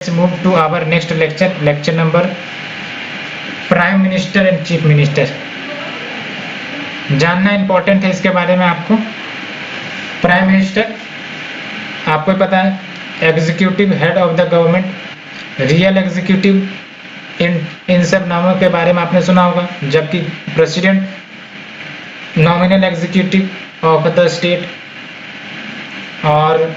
Let's move to our next lecture number prime minister and chief minister. जानना important है इसके बारे में आपको। प्राइम मिनिस्टर आपको पता है executive head of the government, real executive, इन सब नामों के बारे में आपने सुना होगा। जबकि president nominal executive of the state, और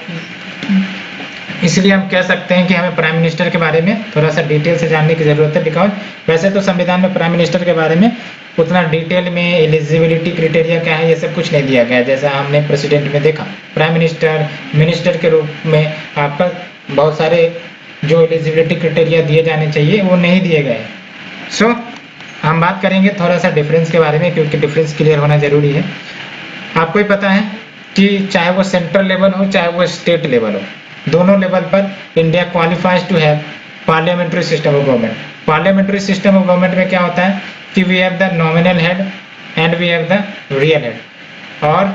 इसलिए हम कह सकते हैं कि हमें प्राइम मिनिस्टर के बारे में थोड़ा सा डिटेल से जानने की जरूरत है। बिकॉज वैसे तो संविधान में प्राइम मिनिस्टर के बारे में उतना डिटेल में एलिजिबिलिटी क्राइटेरिया क्या है ये सब कुछ नहीं दिया गया है। जैसा हमने प्रेसिडेंट में देखा, प्राइम मिनिस्टर के रूप में आपका बहुत सारे जो एलिजिबिलिटी क्राइटेरिया दिए जाने चाहिए वो नहीं दिए गए। सो हम बात करेंगे थोड़ा सा डिफरेंस के बारे में, क्योंकि डिफरेंस क्लियर होना जरूरी है। आपको ही पता है कि चाहे वो सेंट्रल लेवल हो चाहे वो स्टेट लेवल हो, दोनों लेवल पर India qualifies to have parliamentary system of government. Parliamentary system of government में क्या होता है कि we have the nominal head and we have the real head, और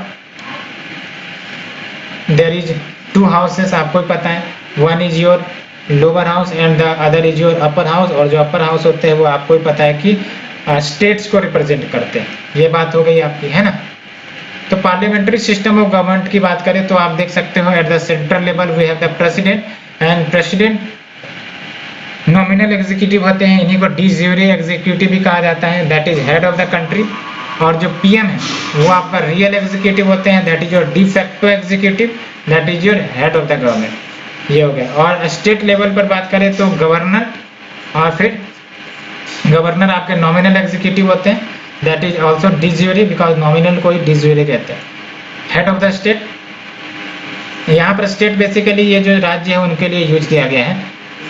देयर इज टू हाउसेस। आपको पता है one is your lower house and the other is your upper house, और जो अपर हाउस होते हैं वो आपको पता है कि स्टेट्स को रिप्रेजेंट करते हैं। ये बात हो गई आपकी, है ना। तो पार्लियामेंट्री सिस्टम ऑफ गवर्नमेंट की बात करें तो आप देख सकते हो at the central level we have the president, and president nominal executive होते हैं, इन्हीं को डी ज्यूरी एग्जीक्यूटिव भी कहा जाता है, that is head of the country. और जो पीएम है वो आपका रियल एग्जीक्यूटिव होते हैं, that is your de facto executive, that is your head of the government. ये हो गया। और स्टेट लेवल पर बात करें तो गवर्नर, और फिर गवर्नर आपके नॉमिनल एग्जीक्यूटिव होते हैं, that is also de jure, because nominal को ही de jure कहते हैं। हेड ऑफ द स्टेट, यहाँ पर स्टेट बेसिकली ये जो राज्य है उनके लिए यूज किया गया है।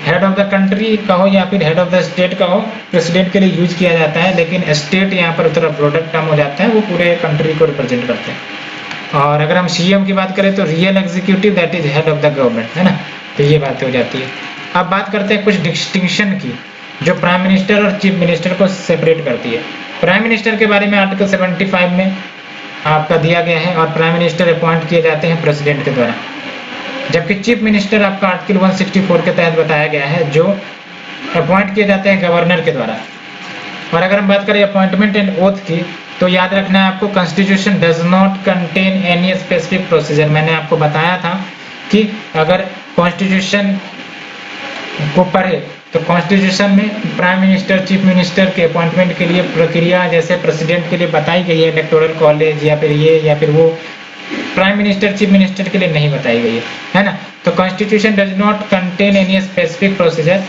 हेड ऑफ द कंट्री कहो या फिर हेड ऑफ द स्टेट कहो, प्रेसिडेंट के लिए यूज किया जाता है, लेकिन स्टेट यहाँ पर थोड़ा प्रोडक्ट टर्म हो जाता है, वो पूरे कंट्री को रिप्रेजेंट करते हैं। और अगर हम सीएम की बात करें तो real executive that is head of the government, है ना। तो ये बातें हो जाती है। अब बात करते हैं कुछ डिस्टिंक्शन की जो प्राइम मिनिस्टर और चीफ मिनिस्टर को सेपरेट करती है। प्राइम मिनिस्टर के बारे में आर्टिकल 75 में आपका दिया गया है, और प्राइम मिनिस्टर अपॉइंट किए जाते हैं प्रेसिडेंट के द्वारा। जबकि चीफ मिनिस्टर आपका आर्टिकल 164 के तहत बताया गया है, जो अपॉइंट किए जाते हैं गवर्नर के द्वारा। और अगर हम बात करें अपॉइंटमेंट एंड ओथ की, तो याद रखना है आपको constitution does not contain any specific procedure. मैंने आपको बताया था कि अगर कॉन्स्टिट्यूशन को पढ़े तो कॉन्स्टिट्यूशन में प्राइम मिनिस्टर चीफ मिनिस्टर के अपॉइंटमेंट के लिए प्रक्रिया जैसे प्रेसिडेंट के लिए बताई गई है, इलेक्टोरल कॉलेज या फिर ये या फिर वो, प्राइम मिनिस्टर चीफ मिनिस्टर के लिए नहीं बताई गई है ना। तो constitution does not contain any specific procedure.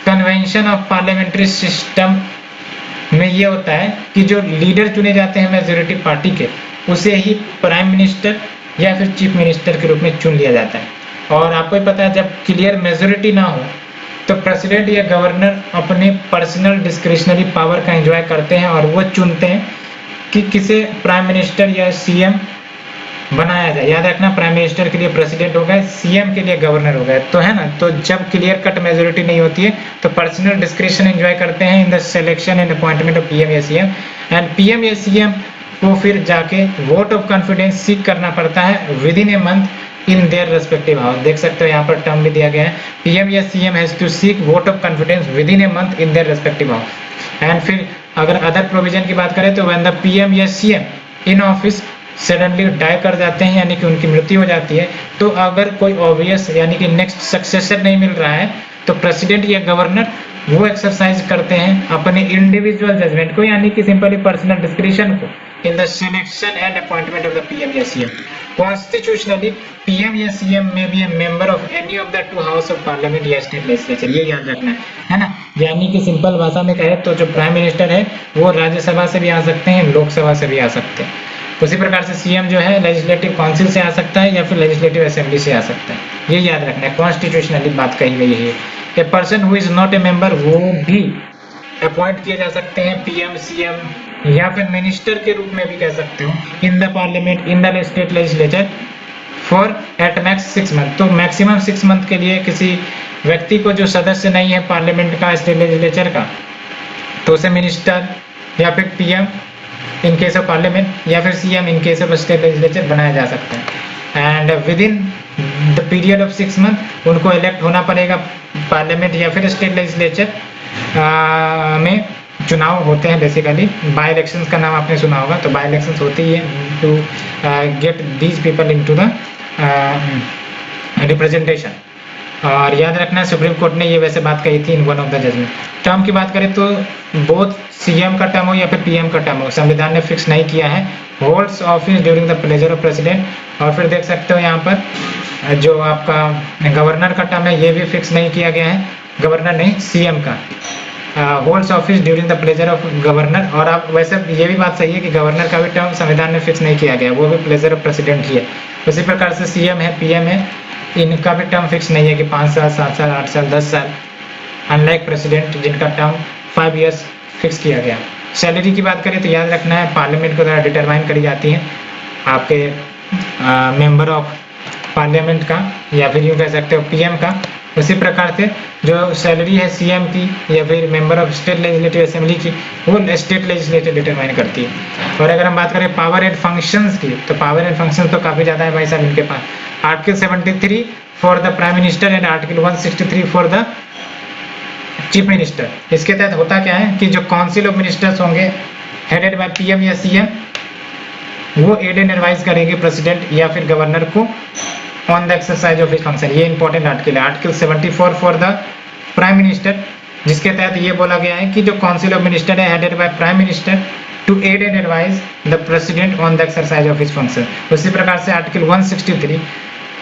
Convention of parliamentary system में ये होता है कि जो लीडर चुने जाते हैं मेजोरिटी पार्टी के, उसे ही प्राइम मिनिस्टर या फिर चीफ मिनिस्टर के रूप में चुन लिया जाता है। और आपको पता है जब क्लियर मेजोरिटी ना हो तो प्रेसिडेंट या गवर्नर अपने पर्सनल डिस्क्रिशनरी पावर का एंजॉय करते हैं, और वो चुनते हैं कि किसे प्राइम मिनिस्टर या सीएम बनाया जाए। याद रखना प्राइम मिनिस्टर के लिए प्रेसिडेंट हो गए, सीएम के लिए गवर्नर हो गए, तो है ना। तो जब क्लियर कट मेजोरिटी नहीं होती है तो पर्सनल डिस्क्रिशन एंजॉय करते हैं in the selection and appointment of PM या सीएम। एंड पीएम या सीएम को फिर जाके वोट ऑफ कॉन्फिडेंस सीक करना पड़ता है with in a month in their respective house. देख सकते हो यहाँ पर टर्म भी दिया गया है, पीएम या CM has to seek vote of confidence within a month in their respective house. And फिर अगर अदर प्रोविजन की बात करें तो व्हेन द पीएम या CM in office suddenly die कर जाते हैं, यानी कि उनकी मृत्यु हो जाती है, तो अगर कोई ऑब्वियस यानी कि नेक्स्ट सक्सेसर नहीं मिल रहा है तो प्रेसिडेंट या गवर्नर वो एक्सरसाइज करते हैं अपने इंडिविजुअल जजमेंट को, यानी कि सिंपली पर्सनल डिस्क्रिशन को in the selection and appointment of the PM या CM. Constitutionally, PM या CM may be a member of any of the two house of parliament या state legislature. ये याद रखना है ना। यानी कि सिंपल भाषा में कहे तो जो प्राइम मिनिस्टर है वो राज्यसभा से भी आ सकते हैं, लोकसभा से भी आ सकते हैं। उसी प्रकार से सीएम जो है लेजिस्लेटिव काउंसिल से आ सकता है या फिर लेजिस्लेटिव असेंबली से आ सकता है। ये याद रखना है, कॉन्स्टिट्यूशनली बात कही गई है। A person who is not a member वो भी अपॉइंट किए जा सकते हैं पीएम सीएम या फिर मिनिस्टर के रूप में भी कह सकते हो in the parliament in the state legislature for at max 6 month. तो मैक्सिमम 6 मंथ के लिए किसी व्यक्ति को जो सदस्य नहीं है पार्लियामेंट का स्टेट लेजिस्लेचर का, तो उसे मिनिस्टर या फिर PM in case of parliament या फिर CM in case of state legislature बनाया जा सकता है। And with in the period of 6 month उनको इलेक्ट होना पड़ेगा पार्लियामेंट या फिर स्टेट लेजिस्लेचर में चुनाव होते हैं बेसिकली। बाई इलेक्शंस का नाम आपने सुना होगा, तो बाई इलेक्शंस होती है to get these people into the representation. और याद रखना सुप्रीम कोर्ट ने ये वैसे बात कही थी in one of the judgment. Term की बात करें तो बोथ सीएम का टर्म हो या फिर पीएम का टर्म हो, संविधान ने फिक्स नहीं किया है। Holds office during the pleasure of president. और फिर देख सकते हो यहाँ पर जो आपका गवर्नर का टर्म है ये भी फिक्स नहीं किया गया है, गवर्नर नहीं सीएम का। Holds office during the pleasure of governor. और आप वैसे ये भी बात सही है कि गवर्नर का भी टर्म संविधान में फिक्स नहीं किया गया, वो भी प्लेजर ऑफ प्रेसिडेंट ही है। उसी प्रकार से सीएम है, पीएम है, इनका भी टर्म फिक्स नहीं है कि 5 साल 7 साल 8 साल 10 साल, अनलाइक प्रेसिडेंट जिनका टर्म 5 इयर्स फिक्स किया गया। सैलरी की बात करें तो याद रखना है पार्लियामेंट के द्वारा डिटरमाइन करी जाती है आपके मेंबर ऑफ पार्लियामेंट का, या फिर यूँ कह सकते हो पीएम का। उसी प्रकार से जो सैलरी है सीएम की या फिर member of state legislative assembly की, वो स्टेट लेजिस्लेचर डिटरमाइन करती है। और अगर हम बात करें पावर एंड फंक्शंस की, तो पावर एंड फंक्शंस तो काफ़ी ज़्यादा है भाई साहब इनके पास। Article 73 for the prime minister and article 163 for the chief minister. इसके तहत होता क्या है कि जो काउंसिल ऑफ मिनिस्टर्स होंगे हेडेड बाय पीएम या सीएम, वो एड एंड एडवाइस करेंगे प्रेसिडेंट या फिर गवर्नर को on the exercise of his function. ये इंपॉर्टेंट आर्टिकल है, article 74 for the prime minister, जिसके तहत ये बोला गया है कि जो काउंसिल ऑफ मिनिस्टर है headed by prime minister to aid and advice the president on the exercise of his function. उसी प्रकार से आर्टिकल 163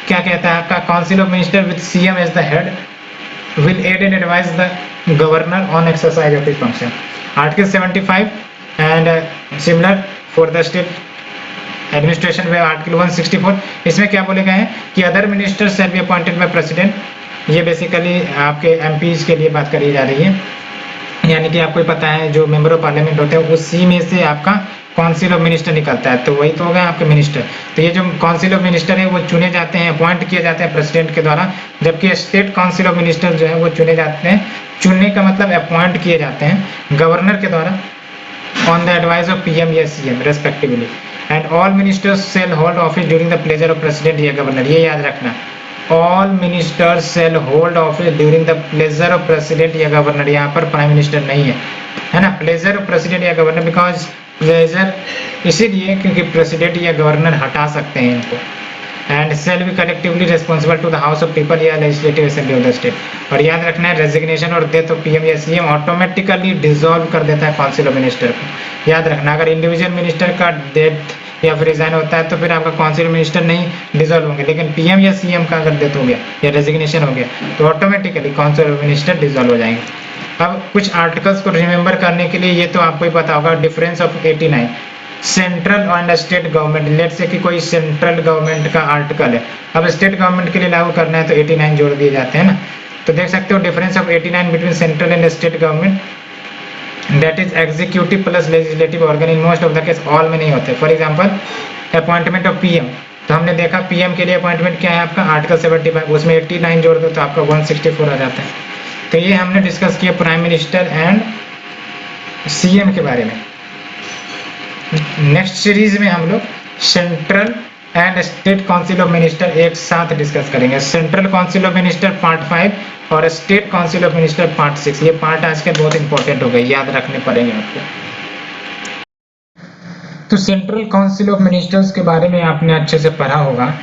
क्या कहता है आपका, council of minister with CM as the head will aid and advise the governor on exercise of his function. Article 75 and similar for the state administration में Article 164, इसमें क्या बोले गए हैं कि other minister shall be appointed by president। ये basically आपके MPs के लिए बात करी जा रही है, यानी कि आपको पता है जो मेंबर ऑफ पार्लियामेंट होते हैं उसी में से आपका काउंसिल ऑफ मिनिस्टर निकलता है, तो वही तो हो गए आपके मिनिस्टर। तो ये जो काउंसिल ऑफ मिनिस्टर है वो चुने जाते हैं, अपॉइंट किए जाते हैं प्रेसिडेंट के द्वारा, जबकि स्टेट काउंसिल ऑफ मिनिस्टर जो है वो चुने जाते हैं, चुनने का मतलब अपॉइंट किए जाते हैं गवर्नर के द्वारा on the advice of PM या CM respectively. And all ministers shall hold office during the pleasure of president या गवर्नर। ये याद रखना, all ministers shall hold office during the pleasure of president या गवर्नर। यहाँ पर प्राइम मिनिस्टर नहीं है ना, प्लेजर ऑफ प्रेसिडेंट या गवर्नर, बिकॉज प्लेजर इसीलिए क्योंकि प्रेसिडेंट या गवर्नर हटा सकते हैं इनको। And shall be collectively responsible to the house of people या legislative assembly of the state. और याद रखना है रेजिग्नेशन और डेथ ऑफ पीएम या सीएम ऑटोमेटिकली डिसॉल्व कर देता है काउंसिल ऑफ मिनिस्टर को। याद रखना, अगर इंडिविजुअल मिनिस्टर का डेथ या फिर रिजाइन होता है तो फिर आपका काउंसिल मिनिस्टर नहीं डिसॉल्व होंगे, लेकिन पीएम या सीएम का अगर डेथ हो गया या रेजिग्नेशन हो गया तो automatically council of minister dissolve हो जाएंगे। अब कुछ आर्टिकल्स को रिमेंबर करने के लिए, ये तो आपको ही पता होगा, difference of 89 central and state government. Let से कि कोई सेंट्रल गवर्नमेंट का आर्टिकल है, अब स्टेट गवर्नमेंट के लिए लागू करना है तो 89 जोड़ दिए जाते हैं ना। तो देख सकते हो difference of 89 between central and state government, that is executive plus legislative organ. In most of the case all में नहीं होते। For example appointment of PM, तो हमने देखा पीएम के लिए अपॉइंटमेंट क्या है आपका आर्टिकल 75, उसमें 89 जोड़ दो तो आपका 164 आ जाता है। तो ये हमने डिस्कस किया प्राइम मिनिस्टर एंड सीएम के बारे में। नेक्स्ट सीरीज में हम लोग central and state council of minister एक साथ डिस्कस करेंगे। Central council of minister part 5 और state council of minister part 6। ये पार्ट आज के बहुत इंपॉर्टेंट हो गए, याद रखने पड़ेंगे आपको। तो सेंट्रल काउंसिल ऑफ मिनिस्टर्स के बारे में आपने अच्छे से पढ़ा होगा।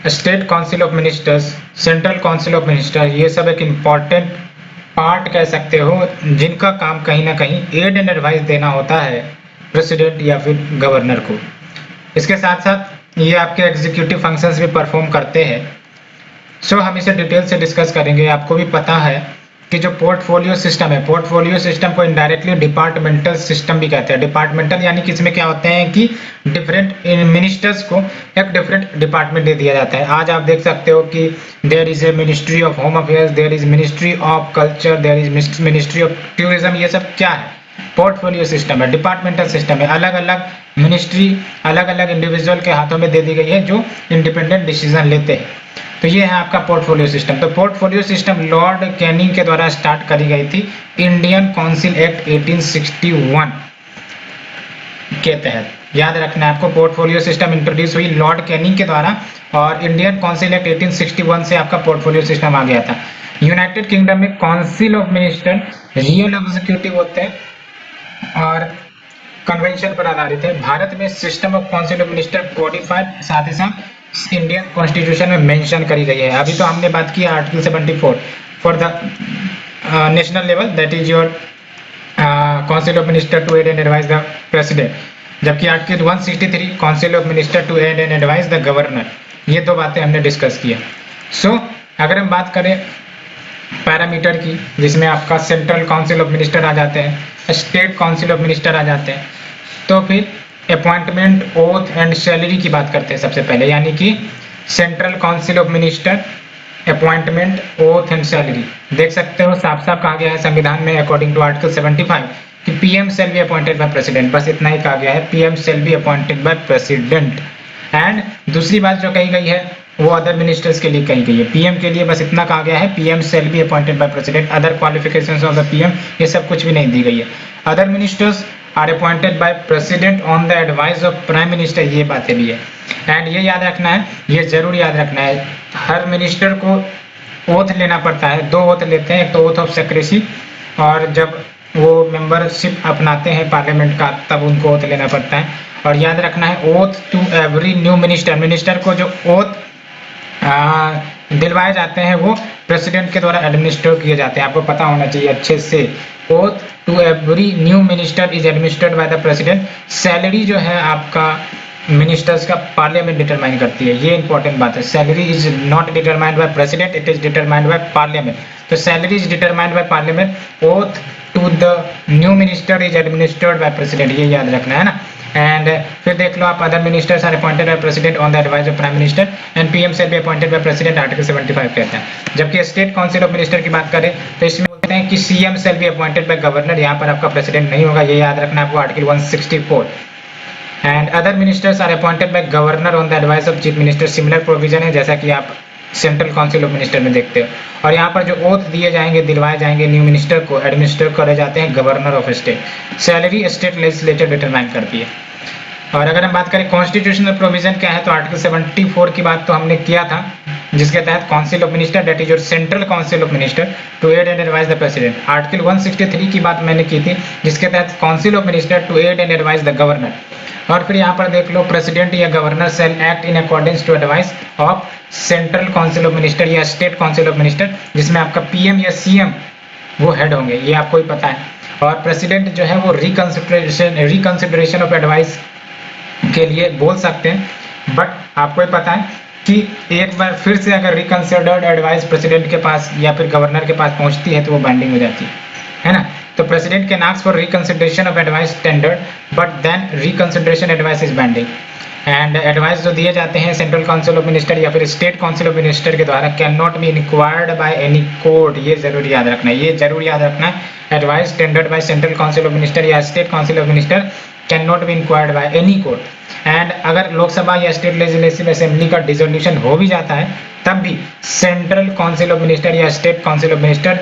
State council of ministers, central council of minister, ये सब एक इम्पॉर्टेंट पार्ट कह सकते हो, जिनका काम कहीं ना कहीं एड एंड एडवाइस देना होता है प्रेसिडेंट या फिर गवर्नर को। इसके साथ साथ ये आपके एग्जीक्यूटिव फंक्शंस भी परफॉर्म करते हैं। सो हम इसे डिटेल से डिस्कस करेंगे। आपको भी पता है कि जो पोर्टफोलियो सिस्टम है, पोर्टफोलियो सिस्टम को इनडायरेक्टली डिपार्टमेंटल सिस्टम भी कहते हैं। डिपार्टमेंटल यानी कि इसमें क्या होते हैं कि डिफरेंट मिनिस्टर्स को एक डिफरेंट डिपार्टमेंट दे दिया जाता है। आज आप देख सकते हो कि there is a ministry of home affairs, there is ministry of culture, there is ministry of tourism. ये सब क्या है? पोर्टफोलियो सिस्टम है, डिपार्टमेंटल सिस्टम है। अलग अलग मिनिस्ट्री अलग अलग इंडिविजुअल के हाथों में दे दी गई है जो इंडिपेंडेंट डिसीजन लेते हैं। तो ये है आपका पोर्टफोलियो सिस्टम। तो पोर्टफोलियो सिस्टम लॉर्ड कैनिंग के द्वारा स्टार्ट करी गई थी इंडियन काउंसिल एक्ट 1861 के तहत। याद रखना है आपको। पोर्टफोलियो सिस्टम इंट्रोड्यूस हुई लॉर्ड कैनिंग के द्वारा और इंडियन काउंसिल एक्ट 1861 से आपका पोर्टफोलियो सिस्टम आ गया था। यूनाइटेड किंगडम में council of minister real executive होते हैं और कन्वेंशन पर आधारित है। भारत में system of council of minister codified साथ ही साथ इंडियन कॉन्स्टिट्यूशन में मेंशन करी गई है। अभी तो हमने बात की article 74 for the national level, that is your council of minister to aid and advise the president, जबकि article 163 council of minister to aid and advise the governor. ये दो बातें हमने डिस्कस किया। सो अगर हम बात करें पैरामीटर की, जिसमें आपका सेंट्रल काउंसिल ऑफ मिनिस्टर आ जाते हैं, स्टेट काउंसिल ऑफ मिनिस्टर आ जाते हैं, तो फिर अपॉइंटमेंट, ओथ एंड सैलरी की बात करते हैं सबसे पहले। यानी कि central council of minister, appointment, oath and salary. देख सकते हो साफ साफ कहा गया है संविधान में अकॉर्डिंग टू आर्टिकल 75 कि PM shall be appointed by president. बस इतना ही कहा गया है, PM shall be appointed by president. And दूसरी बात जो कही गई है वो अदर मिनिस्टर्स के लिए कही गई है। पीएम के लिए बस इतना कहा गया है, PM shall be appointed by president. Other qualifications of the PM ये सब कुछ भी नहीं दी गई है। Other ministers are appointed by president on the advice of prime minister, ये बातें भी है। एंड ये याद रखना है, ये जरूर याद रखना है, हर मिनिस्टर को ओथ लेना पड़ता है। दो ओथ लेते हैं, एक तो ओथ ऑफ सेक्रेसी, और जब वो मेंबरशिप अपनाते हैं पार्लियामेंट का तब उनको ओथ लेना पड़ता है। और याद रखना है oath to every new minister, minister को जो ओथ दिलवाए जाते हैं वो प्रेसिडेंट के द्वारा एडमिनिस्टर किए जाते हैं। आपको पता होना चाहिए अच्छे से। Oath to every new minister is administered by the president. Salary जो है आपका मिनिस्टर्स का पार्लियामेंट डिटरमाइन करती है, ये इंपॉर्टेंट बात है। Salary is not determined by president, it is determined by parliament. तो salary is determined by parliament. Oath to the new minister is administered by president, ये याद रखना है ना। एंड फिर देख लो आप, other ministers are appointed by president on the advice of prime minister and PM shall be appointed by president, article 75 कहता है। जबकि स्टेट काउंसिल ऑफ मिनिस्टर की बात करें तो इसमें बोलते हैं कि CM shell be appointed by governor, यहाँ पर आपका प्रेसिडेंट नहीं होगा, ये याद रखना है आपको, article 164। And other ministers are appointed by governor on the advice of chief minister, similar provision है जैसा कि आप सेंट्रल काउंसिल ऑफ मिनिस्टर में देखते हो। और यहाँ पर जो ओथ दिए जाएंगे, दिलवाए जाएंगे न्यू मिनिस्टर को, एडमिनिस्टर करे जाते हैं governor of state. Salary state legislature determine करती है। और अगर हम बात करें कॉन्स्टिट्यूशनल प्रोविजन क्या है, तो आर्टिकल 74 की बात तो हमने किया था, जिसके तहत council of minister, that is your central council of minister to aid and advise the president. Article 163 की बात मैंने की थी, जिसके तहत council of minister to aid and advise the governor. और फिर यहाँ पर देख लो, प्रेसिडेंट या governor shall act in accordance to advice of central council of minister या स्टेट काउंसिल ऑफ मिनिस्टर, जिसमें आपका पीएम या सीएम वो हेड होंगे, ये आपको ही पता है। और प्रेसिडेंट जो है वो रिकंसिडरेशन ऑफ एडवाइस के लिए बोल सकते हैं, बट आपको ही पता है कि एक बार फिर से अगर रिकंसिडर्ड एडवाइस प्रेसिडेंट के पास या फिर गवर्नर के पास पहुंचती है तो वो बाइंडिंग हो जाती है ना। तो president can ask for reconsideration of advice tendered, but then reconsideration advice is binding. And advice जो दिए जाते हैं सेंट्रल काउंसिल ऑफ मिनिस्टर या फिर स्टेट काउंसिल ऑफ मिनिस्टर के द्वारा can not be inquired by any court, ये जरूर याद रखना है, ये जरूर याद रखना है। Advice tendered by central council of minister या state council of minister can not be inquired by any court. And अगर लोकसभा या स्टेट लेजिस्लेटिव असेंबली का डिसोल्यूशन हो भी जाता है तब भी सेंट्रल काउंसिल ऑफ मिनिस्टर या state council of minister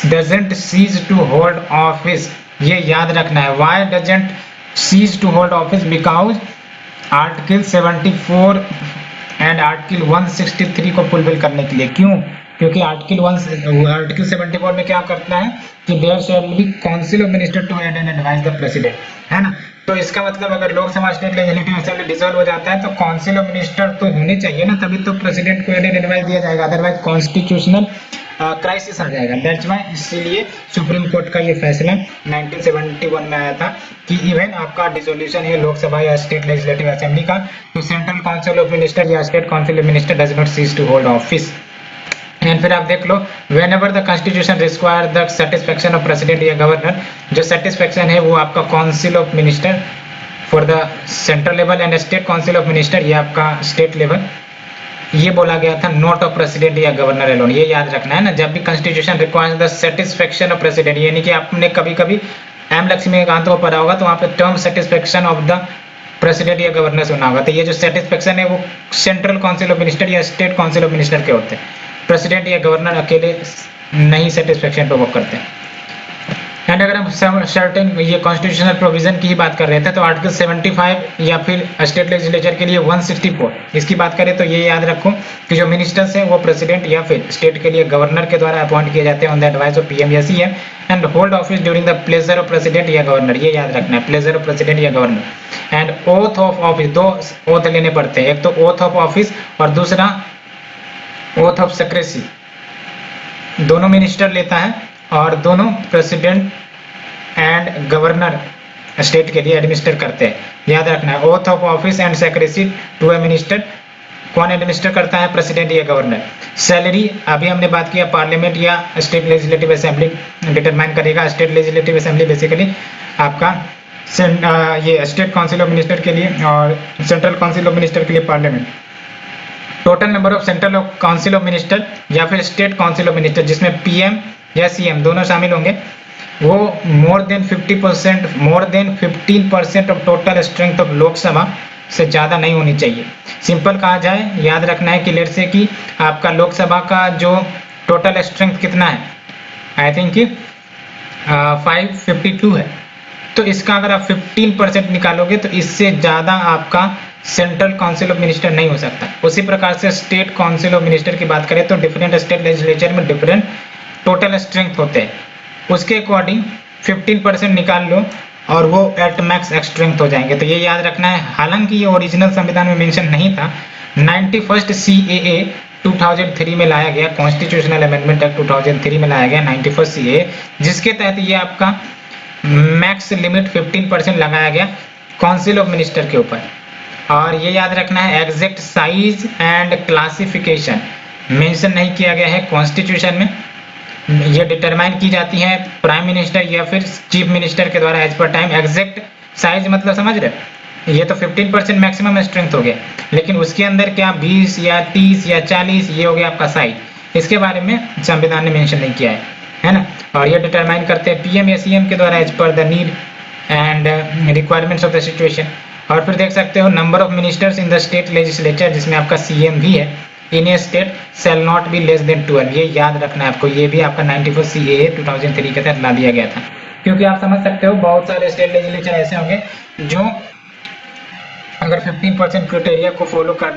doesn't cease to hold office, ये याद रखना है। Why doesn't cease to hold office? Because article 74 and article 163 को फुलफिल करने के लिए। क्यों? क्योंकि आर्टिकल 74 में क्या करता है कि there shall be council of minister to aid and advice the president, है ना। तो इसका मतलब अगर Lok Sabha state legislative assembly dissolve हो जाता है तो काउंसिल ऑफ मिनिस्टर तो होने चाहिए ना, तभी तो प्रेसिडेंट को एड एंड एडवाइस दिया जाएगा, अदरवाइज कॉन्स्टिट्यूशनल क्राइसिस आ जाएगा। दैट्स व्हाई इसीलिए सुप्रीम कोर्ट का ये फैसला 1971 में आया था कि इवन आपका डिसोल्यूशन है लोकसभा या स्टेट लेजिस्लेटिव असेंबली का, तो सेंट्रल काउंसिल ऑफ मिनिस्टर या state council of minister does not cease to hold office. And फिर आप देख लो, whenever the constitution require the satisfaction of president या गवर्नर, जो सेटिस्फेक्शन है वो आपका council of minister for the central level and state council of minister, ये आपका स्टेट लेवल, ये बोला गया था नॉट ऑफ प्रेसिडेंट या गवर्नर अलोन, ये याद रखना है ना। जब भी constitution requires the satisfaction of president, यानी कि आपने कभी कभी एम लक्ष्मीकांत को पढ़ा होगा तो वहाँ पे term satisfaction of the president या गवर्नर सुना होगा, तो ये जो सेटिस्फेक्शन है वो सेंट्रल काउंसिल ऑफ मिनिस्टर या स्टेट काउंसिल ऑफ मिनिस्टर के होते हैं। प्रेसिडेंट या गवर्नर अकेले नहीं सेटिस्फेक्शन पे वर्क करते हैं। एंड अगर हम सर्टेन ये कॉन्स्टिट्यूशनल प्रोविजन की ही बात कर रहे थे तो आर्टिकल 75 या फिर स्टेट लेजिस्लेचर के लिए 164 इसकी बात करें तो ये याद रखो कि जो मिनिस्टर्स हैं वो प्रेसिडेंट या फिर स्टेट के लिए गवर्नर के द्वारा अपॉइंट किए जाते हैं on the advice of PM या CM and hold office during the pleasure of president या गवर्नर। ये याद रखना है, प्लेजर ऑफ प्रेसिडेंट या governor. And oath of office, दो ओथ लेने पड़ते हैं, एक तो ओथ ऑफ ऑफिस और दूसरा ओथ ऑफ सेक्रेसी। दोनों मिनिस्टर लेता है और दोनों प्रेसिडेंट एंड गवर्नर स्टेट के लिए एडमिनिस्टर करते हैं। याद रखना है, oath of office and secrecy to a minister, कौन एडमिनिस्टर करता है, प्रेसिडेंट या गवर्नर। सैलरी अभी हमने बात किया, पार्लियामेंट या स्टेट लेजिस्लेटिव असेंबली डिटरमाइन करेगा। स्टेट लेजिस्लेटिव असेंबली बेसिकली आपका ये स्टेट काउंसिल ऑफ मिनिस्टर के लिए और सेंट्रल काउंसिल ऑफ मिनिस्टर के लिए parliament. Total number of central council of minister या फिर स्टेट काउंसिल ऑफ मिनिस्टर जिसमें पीएम या सीएम दोनों शामिल होंगे, वो more than 15% of total strength of Lok Sabha से ज़्यादा नहीं होनी चाहिए। सिंपल कहा जाए, याद रखना है कि लेट से कि आपका लोकसभा का जो टोटल स्ट्रेंथ कितना है, आई थिंक कि 552 है, तो इसका अगर आप 15% निकालोगे तो इससे ज़्यादा आपका सेंट्रल काउंसिल ऑफ मिनिस्टर नहीं हो सकता। उसी प्रकार से स्टेट काउंसिल ऑफ मिनिस्टर की बात करें तो डिफरेंट स्टेट लेजिस्लेचर में डिफरेंट टोटल स्ट्रेंथ होते हैं, उसके अकॉर्डिंग 15% निकाल लो और वो एट मैक्स स्ट्रेंथ हो जाएंगे। तो ये याद रखना है। हालांकि ये ओरिजिनल संविधान में मेंशन नहीं था, 91st CAA 2003 में लाया गया, कॉन्स्टिट्यूशनल अमेंडमेंट एक्ट 2003 में लाया गया 91st CAA, जिसके तहत ये आपका मैक्स लिमिट 15% लगाया गया काउंसिल ऑफ मिनिस्टर के ऊपर। और ये याद रखना है, exact size and classification mention नहीं किया गया है कॉन्स्टिट्यूशन में। ये डिटरमाइन की जाती है प्राइम मिनिस्टर या फिर चीफ मिनिस्टर के द्वारा एज पर टाइम। एग्जैक्ट साइज मतलब समझ रहे, ये तो 15% मैक्सिमम स्ट्रेंथ हो गया, लेकिन उसके अंदर क्या 20 या 30 या 40 ये हो गया आपका साइज, इसके बारे में संविधान ने मेंशन नहीं किया है ना। और ये डिटरमाइन करते हैं पीएम या सीएम के द्वारा as per the need and requirements of the situation. और फिर देख सकते हो number of ministers in the state legislature, जिसमें आपका सीएम भी है, in a state shall not be less than 12। ये याद रखना है आपको, ये भी आपका 91st CAA 2003 के तहत ला दिया गया था। क्योंकि आप समझ सकते हो बहुत सारे स्टेट लेजिस्लेचर ऐसे होंगे जो अगर 15% क्राइटेरिया को फॉलो कर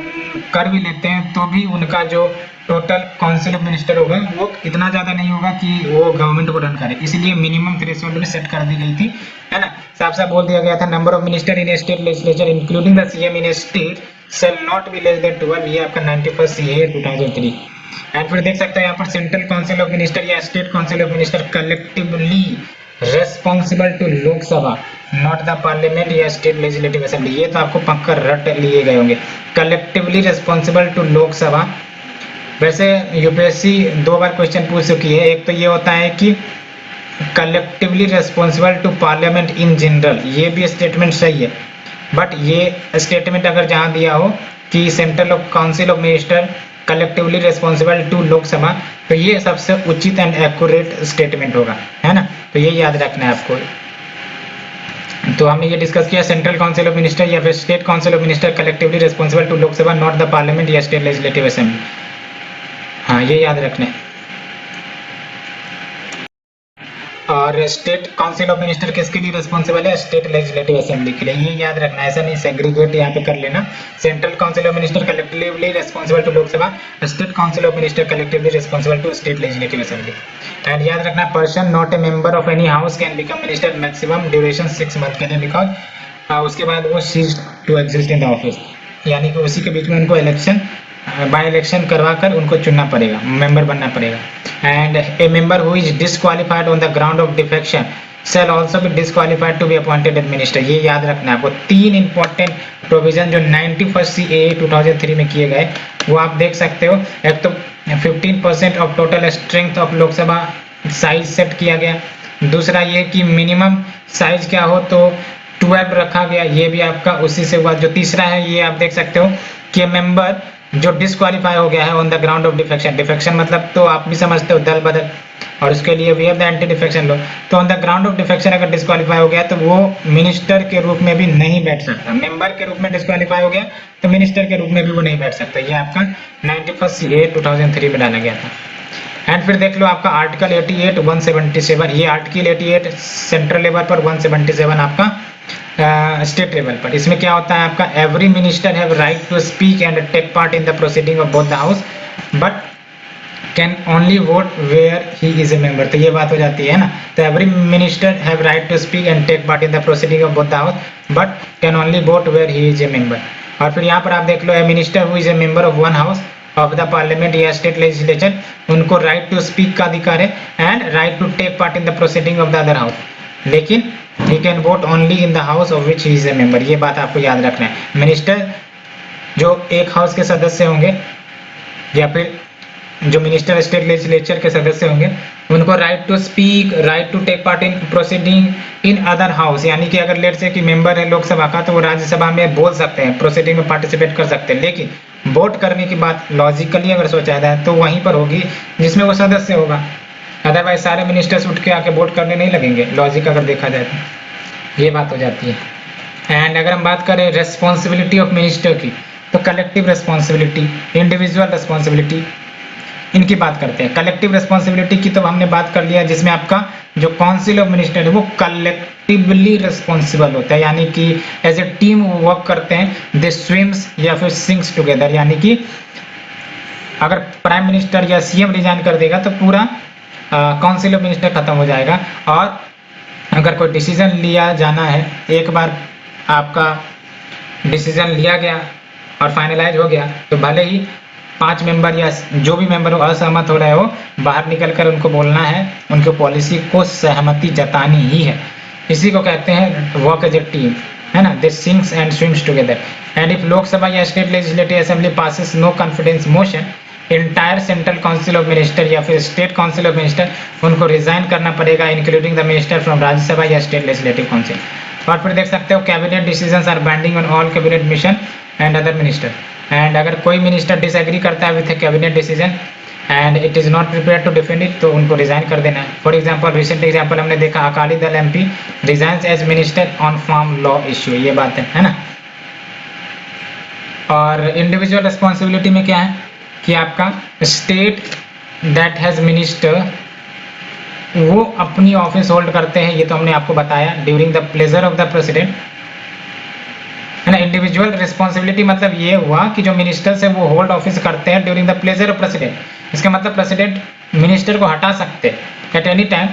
भी लेते हैं तो भी उनका जो टोटल काउंसिल ऑफ मिनिस्टर होगा वो इतना ज़्यादा नहीं होगा कि वो गवर्नमेंट को रन करे, इसलिए मिनिमम थ्रेशोल्ड में सेट कर दी गई थी, है ना। साफ साफ बोल दिया गया था, number of minister in a state legislature including the CM in a state shall not be less than 12। ये आपका 91st CAA 2003। एंड फिर देख सकते हैं यहाँ पर सेंट्रल काउंसिल ऑफ मिनिस्टर या state council of minister collectively responsible to Lok Sabha not the parliament या स्टेट लेजिस्लेटिव असेंबली। ये तो आपको पक्का रट लिए गए होंगे, कलेक्टिवली रेस्पॉन्सिबल टू लोकसभा। वैसे यूपीएससी 2 बार क्वेश्चन पूछ चुकी है, एक तो ये होता है कि collectively responsible to parliament in general, ये भी स्टेटमेंट सही है, बट ये स्टेटमेंट अगर जहां दिया हो कि central council of minister collectively responsible to Lok Sabha, तो ये सबसे उचित एंड एक्यूरेट स्टेटमेंट होगा, है ना। तो ये याद रखना है आपको। तो हमने ये डिस्कस किया, सेंट्रल काउंसिल ऑफ मिनिस्टर या फिर state council of minister collectively responsible to Lok Sabha not the parliament या स्टेट लेजिस्लेटिव असेंबली। हाँ, ये याद रखना है। और स्टेट काउंसिल ऑफ मिनिस्टर किसके लिए रिस्पॉन्सिबल है, स्टेट लेजिस्लेटिव असेंबली के लिए, ये याद रखना है, ऐसा नहीं सेग्रीगेट यहाँ पे कर लेना। Central council of minister collectively responsible to Lok Sabha, state council of minister collectively responsible to state legislative assembly. And याद रखना, person not a member of any house can become minister maximum duration 6 month के लिए, because उसके बाद वो cease to exist in the office, यानी कि उसी के बीच में उनको इलेक्शन बाय इलेक्शन करवा कर उनको चुनना पड़ेगा, मेंबर बनना पड़ेगा। And A member who is disqualified on the ground of defection shall also be disqualified to be appointed as minister। ये याद रखना है आपको। 3 इंपॉर्टेंट प्रोविजन जो 91st CAA 2003 में किए गए वो आप देख सकते हो। एक तो 15% of total strength of Lok Sabha size set किया गया, दूसरा ये कि मिनिमम साइज क्या हो तो 12 रखा गया, ये भी आपका उसी से हुआ। जो तीसरा है ये आप देख सकते हो कि मेंबर जो डिस्क्वालीफाई हो गया है on the ground of defection, defection मतलब तो आप भी समझते हो दल बदल, और उसके लिए we have the anti defection law. तो on the ground of defection अगर डिस्क्वालीफाई हो गया तो वो मिनिस्टर के रूप में भी नहीं बैठ सकता। मेंबर के रूप में डिस्क्वालीफाई हो गया तो मिनिस्टर के रूप में भी वो नहीं बैठ सकता। ये आपका 91st CAA 2003 में डाला गया था। एंड फिर देख लो आपका आर्टिकल 88 177, ये आर्टिकल 88 सेंट्रल लेवल पर, 177 आपका स्टेट लेवल पर। इसमें क्या होता है आपका, every minister have right to speak and take part in the proceeding of both the house but can only vote where he is a member. तो ये बात हो जाती है ना, तो every minister have right to speak and take part in the proceeding of both the house but can only vote where he is a member. और फिर यहाँ पर आप देख लो, ए minister who is a member of one house of the parliament या state legislature, उनको right to speak का अधिकार है and right to take part in the proceeding of the other house, लेकिन he can vote only in the house of which he is a member. ये बात आपको याद रखना है। मिनिस्टर जो एक हाउस के सदस्य होंगे या फिर जो मिनिस्टर स्टेट लेजिस्लेचर के सदस्य होंगे, उनको right to speak, right to take part in proceeding in other house, यानी कि अगर लेट से कि मेंबर है लोकसभा का तो वो राज्यसभा में बोल सकते हैं, प्रोसीडिंग में पार्टिसिपेट कर सकते हैं, लेकिन वोट करने की बात लॉजिकली अगर सोचा जाए तो वहीं पर होगी जिसमें वो सदस्य होगा। अदरवाइज सारे मिनिस्टर्स उठ के आके वोट करने नहीं लगेंगे, लॉजिक अगर देखा जाए तो ये बात हो जाती है। एंड अगर हम बात करें रेस्पॉन्सिबिलिटी ऑफ मिनिस्टर की, तो कलेक्टिव रेस्पॉन्सिबिलिटी, इंडिविजुअल रेस्पॉन्सिबिलिटी, इनकी बात करते हैं। कलेक्टिव रेस्पॉन्सिबिलिटी की तो हमने बात कर लिया, जिसमें आपका जो काउंसिल ऑफ मिनिस्टर है वो कलेक्टिवली रिस्पॉन्सिबल होता है, यानी कि एज ए टीम वर्क करते हैं, दे स्विम्स या फिर सिंक्स टुगेदर, यानी कि अगर प्राइम मिनिस्टर या सीएम रिजाइन कर देगा तो पूरा काउंसिल ऑफ मिनिस्टर खत्म हो जाएगा। और अगर कोई डिसीजन लिया जाना है, एक बार आपका डिसीजन लिया गया और फाइनलाइज हो गया तो भले ही 5 मेंबर या जो भी मेंबर असहमत हो रहे हो, बाहर निकलकर उनको बोलना है, उनके पॉलिसी को सहमति जतानी ही है। इसी को कहते हैं वर्क एज ए टीम, है ना, they sinks and swims together. And if Lok Sabha या state legislative assembly passes no confidence motion, entire central council of minister या फिर स्टेट काउंसिल ऑफ मिनिस्टर उनको रिजाइन करना पड़ेगा, including the minister from Rajya Sabha या state legislative council. और फिर देख सकते हो cabinet decisions are binding on all cabinet mission and other minister. And अगर कोई मिनिस्टर डिसएग्री करता है with a cabinet decision and it is not prepare to defend it, तो उनको रिजाइन कर देना है। फॉर एग्जांपल रिसेंट एग्जांपल हमने देखा, Akali Dal MP resigns as minister on farm law issue, ये बात है ना। और इंडिविजुअल रिस्पॉन्सिबिलिटी में क्या है कि आपका स्टेट दैट हैज मिनिस्टर वो अपनी ऑफिस होल्ड करते हैं, ये तो हमने आपको बताया, during the pleasure of the president, है ना। इंडिविजुअल रिस्पॉन्सिबिलिटी मतलब ये हुआ कि जो मिनिस्टर्स है वो होल्ड ऑफिस करते हैं during the pleasure of president. इसका मतलब प्रेसिडेंट मिनिस्टर को हटा सकते हैं at any time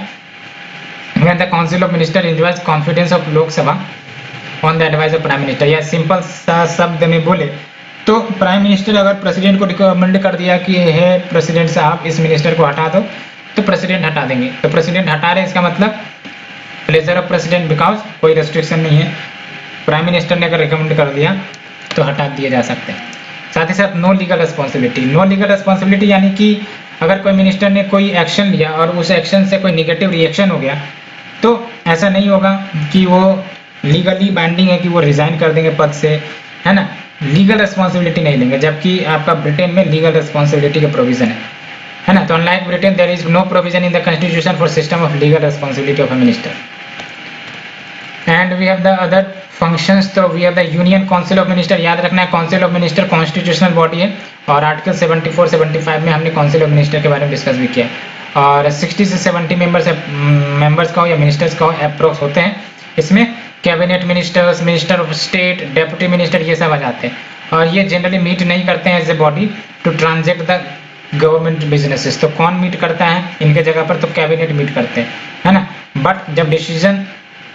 when the council of minister enjoys confidence of Lok Sabha on the advice of prime minister. या सिंपल शब्द में बोले तो प्राइम मिनिस्टर अगर प्रेसिडेंट को रिकमेंड कर दिया कि है प्रेसिडेंट साहब इस मिनिस्टर को हटा दो, तो प्रेसिडेंट हटा देंगे। तो प्रेसिडेंट हटा रहे, इसका मतलब प्लेजर ऑफ प्रेसिडेंट, बिकॉज कोई रेस्ट्रिक्शन नहीं है, प्राइम मिनिस्टर ने अगर रिकमेंड कर दिया तो हटा दिए जा सकते हैं। साथ ही साथ no legal responsibility, no legal responsibility यानी कि अगर कोई मिनिस्टर ने कोई एक्शन लिया और उस एक्शन से कोई निगेटिव रिएक्शन हो गया तो ऐसा नहीं होगा कि वो लीगली बाइंडिंग है कि वो रिजाइन कर देंगे पद से, है ना, लीगल रिस्पॉन्सिबिलिटी नहीं लेंगे। जबकि आपका ब्रिटेन में लीगल रिस्पॉन्सिबिलिटी का प्रोविजन है ना। तो unlike Britain there is no provision in the constitution for system of legal responsibility of a minister. And we have the other functions, तो we have the union council of minister. याद रखना है council of minister constitutional body है और article 74-75 में हमने council of minister के बारे में डिस्कस भी किया। और 60 से 70 मेंबर्स का हो या मिनिस्टर्स का हो अप्रोक्स होते हैं। इसमें cabinet ministers, minister of state, deputy minister, ये सब आ जाते हैं। और ये जनरली मीट नहीं करते हैं as a body to transact the government businesses. तो कौन मीट करता है इनके जगह पर? तो कैबिनेट मीट करते हैं, है ना। बट जब डिसीजन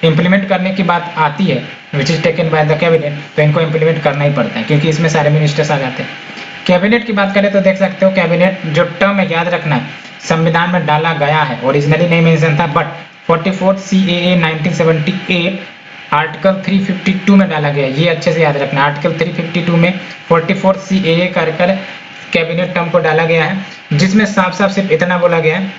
इंप्लीमेंट करने की बात आती है which is taken by the cabinet, तो इनको इंप्लीमेंट करना ही पड़ता है क्योंकि इसमें सारे मिनिस्टर्स आ जाते हैं। कैबिनेट की बात करें तो देख सकते हो कैबिनेट जो टर्म है, याद रखना है, संविधान में डाला गया है, ओरिजिनली नहीं मेंशन था, बट 44 CAA 1978 आर्टिकल 352 में डाला गया। ये अच्छे से याद रखना, आर्टिकल 352 में 44 CAA कर कैबिनेट टर्म को डाला गया है, जिसमें साफ साफ सिर्फ इतना बोला गया है,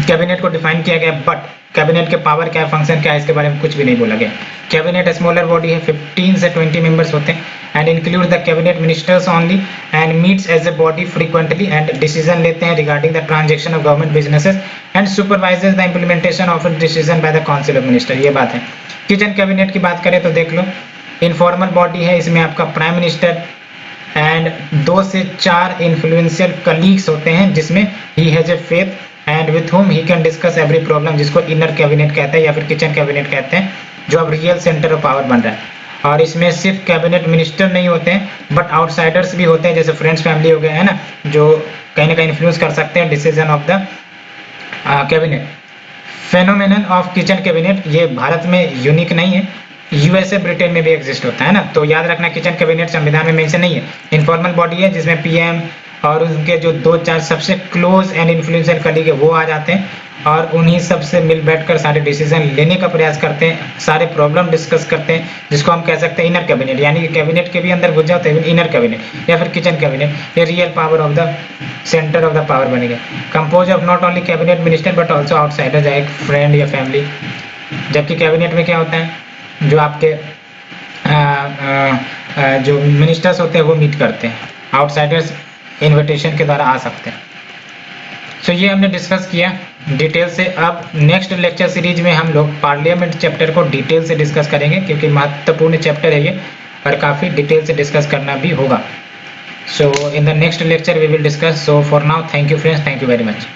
कैबिनेट को डिफाइन किया गया, बट कैबिनेट के पावर क्या है, फंक्शन क्या है, इसके बारे में कुछ भी नहीं बोला गया। कैबिनेट स्मॉलर बॉडी है, 15 से 20 मेंबर्स होते हैं and include the cabinet ministers only and meets as a body frequently and decision लेते हैं regarding the transaction of government businesses and supervises the implementation of decision by the council of minister. ये बात है। Kitchen cabinet की बात करें तो देख लो, इनफॉर्मल बॉडी है, इसमें आपका प्राइम मिनिस्टर एंड 2 से 4 इन्फ्लुएंशियल कलीग्स होते हैं जिसमें he has a faith and with home he can discuss every problem, जिसको इनर कैबिनेट कहते हैं या फिर किचन कैबिनेट कहते हैं, जो अब रियल सेंटर ऑफ पावर बन रहा है। और इसमें सिर्फ कैबिनेट मिनिस्टर नहीं होते हैं बट आउटसाइडर्स भी होते हैं, जैसे फ्रेंड्स फैमिली हो गए है ना, जो कहीं ना कहीं इन्फ्लुएंस कर सकते हैं decision of the cabinet. Phenomenon of kitchen cabinet ये भारत में यूनिक नहीं है, यूएसए ब्रिटेन में भी एग्जिस्ट होता है ना, तो याद रखना किचन कैबिनेट संविधान में मेंशन नहीं है, इनफॉर्मल बॉडी है जिसमें पीएम और उनके जो 2-4 सबसे क्लोज एंड इन्फ्लुएंशियल कलीग है वो आ जाते हैं और उन्हीं सबसे मिल बैठकर सारे डिसीजन लेने का प्रयास करते हैं, सारे प्रॉब्लम डिस्कस करते हैं, जिसको हम कह सकते हैं इनर कैबिनेट, यानी कि कैबिनेट के भी अंदर घुस जाते हैं इनर कैबिनेट या फिर किचन कैबिनेट। ये real power of the centre of the power बनेगा, compose of not only cabinet minister but also outsider, एक फ्रेंड या फैमिली। जबकि कैबिनेट में क्या होता है, जो आपके जो मिनिस्टर्स होते हैं वो मीट करते हैं, आउटसाइडर्स इन्विटेशन के द्वारा आ सकते हैं। सो ये हमने डिस्कस किया डिटेल से। अब नेक्स्ट लेक्चर सीरीज में हम लोग पार्लियामेंट चैप्टर को डिटेल से डिस्कस करेंगे, क्योंकि महत्वपूर्ण चैप्टर है ये और काफ़ी डिटेल से डिस्कस करना भी होगा। So in the next lecture we will discuss. So for now, thank you friends, thank you very much.